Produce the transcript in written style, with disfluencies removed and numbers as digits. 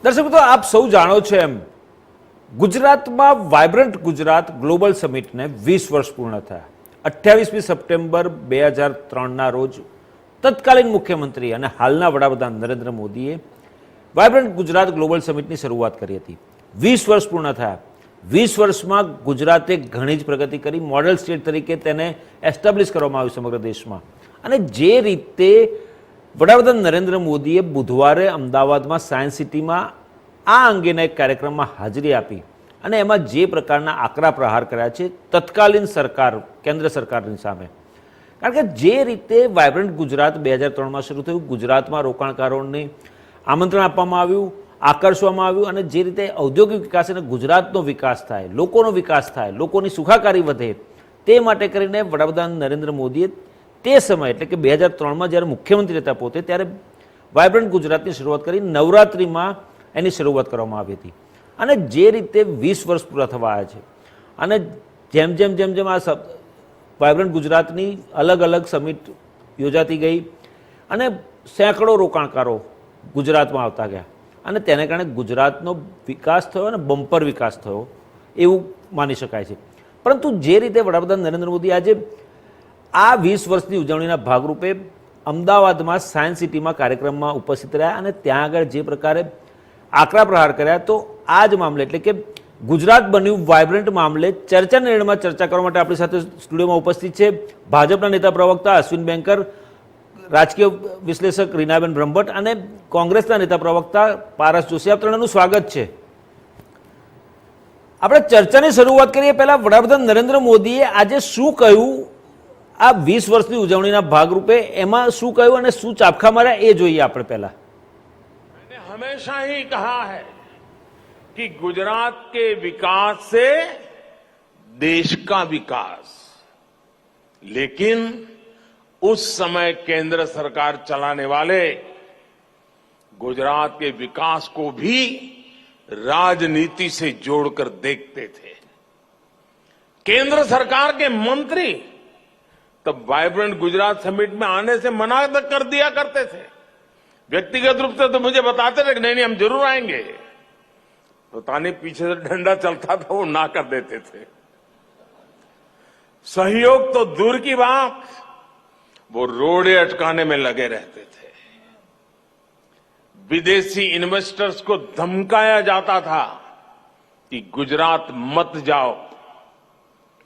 દર્શક મિત્રો, આપ સૌ જાણો છો એમ ગુજરાતમાં વાઇબ્રન્ટ ગુજરાત ગ્લોબલ સમિટને 20 વર્ષ પૂર્ણ થયા. 28મી સપ્ટેમ્બર 2003ના રોજ તત્કાલીન મુખ્યમંત્રી અને હાલના વડાપ્રધાન નરેન્દ્ર મોદીએ વાઇબ્રન્ટ ગુજરાત ગ્લોબલ સમિટની શરૂઆત કરી હતી. 20 વર્ષ પૂર્ણ થયા. 20 વર્ષમાં ગુજરાતે ઘણી જ પ્રગતિ કરી. મોડેલ સ્ટેટ તરીકે તેને એસ્ટાબ્લિશ કરવામાં આવ્યું સમગ્ર દેશમાં. અને જે રીતે વડાપ્રધાન નરેન્દ્ર મોદીએ બુધવારે અમદાવાદમાં સાયન્સ સિટીમાં આ અંગેના એક કાર્યક્રમમાં હાજરી આપી અને એમાં જે પ્રકારના આકરા પ્રહાર કર્યા છે તત્કાલીન સરકાર, કેન્દ્ર સરકારની સામે. કારણ કે જે રીતે વાઇબ્રન્ટ ગુજરાત 2003માં શરૂ થયું, ગુજરાતમાં રોકાણકારોને આમંત્રણ આપવામાં આવ્યું, આકર્ષવામાં આવ્યું અને જે રીતે ઔદ્યોગિક વિકાસ અને ગુજરાતનો વિકાસ થાય, લોકોનો વિકાસ થાય, લોકોની સુખાકારી વધે, તે માટે કરીને વડાપ્રધાન નરેન્દ્ર મોદીએ તે સમય એટલે કે 2003માં જ્યારે મુખ્યમંત્રી હતા પોતે, ત્યારે વાઇબ્રન્ટ ગુજરાતની શરૂઆત કરી. નવરાત્રિમાં એની શરૂઆત કરવામાં આવી હતી. અને જે રીતે 20 વર્ષ પૂરા થવા આવ્યા છે અને જેમ જેમ જેમ જેમ આ વાઇબ્રન્ટ ગુજરાતની અલગ અલગ સમિટ યોજાતી ગઈ અને સેંકડો રોકાણકારો ગુજરાતમાં આવતા ગયા અને તેને કારણે ગુજરાતનો વિકાસ થયો અને બમ્પર વિકાસ થયો એવું માની શકાય છે. પરંતુ જે રીતે વડાપ્રધાન નરેન્દ્ર મોદી આજે આ 20 વર્ષની ઉજવણીના ભાગરૂપે અમદાવાદમાં સાયન્સ સિટીમાં કાર્યક્રમમાં ઉપસ્થિત રહ્યા અને ત્યાં આગળ જે પ્રકારે આકરા પ્રહાર કર્યા, તો આ જ મામલે એટલે કે ગુજરાત બન્યું વાઇબ્રન્ટ મામલે ચર્ચા નિર્ણયમાં ચર્ચા કરવા માટે આપણી સાથે સ્ટુડિયોમાં ઉપસ્થિત છે ભાજપના નેતા પ્રવક્તા અશ્વિન બેનકર, રાજકીય વિશ્લેષક રીનાબેન બ્રહ્મભટ્ટ અને કોંગ્રેસના નેતા પ્રવક્તા પારસ જોશી. આપ ત્રણેયનું સ્વાગત છે. આપણે ચર્ચાની શરૂઆત કરીએ પહેલા વડાપ્રધાન નરેન્દ્ર મોદીએ આજે શું કહ્યું આ 20 વર્ષની ઉજવણીના ભાગરૂપે, એમાં શું કહ્યું અને શું ચાપખા માર્યા એ જોઈએ આપણે પહેલા. मैंने हमेशा ही कहा है कि गुजरात के विकास से देश का विकास, लेकिन उस समय केंद्र सरकार चलाने वाले गुजरात के विकास को भी राजनीति से जोड़कर देखते थे. केंद्र सरकार के मंत्री तब वाइब्रेंट गुजरात समिट में आने से मना कर दिया करते थे. व्यक्तिगत रूप से तो मुझे बताते थे कि नहीं हम जरूर आएंगे, तो ताने पीछे से डंडा चलता था, वो ना कर देते थे. सहयोग तो दूर की बात, वो रोड़े अटकाने में लगे रहते थे. विदेशी इन्वेस्टर्स को धमकाया जाता था कि गुजरात मत जाओ,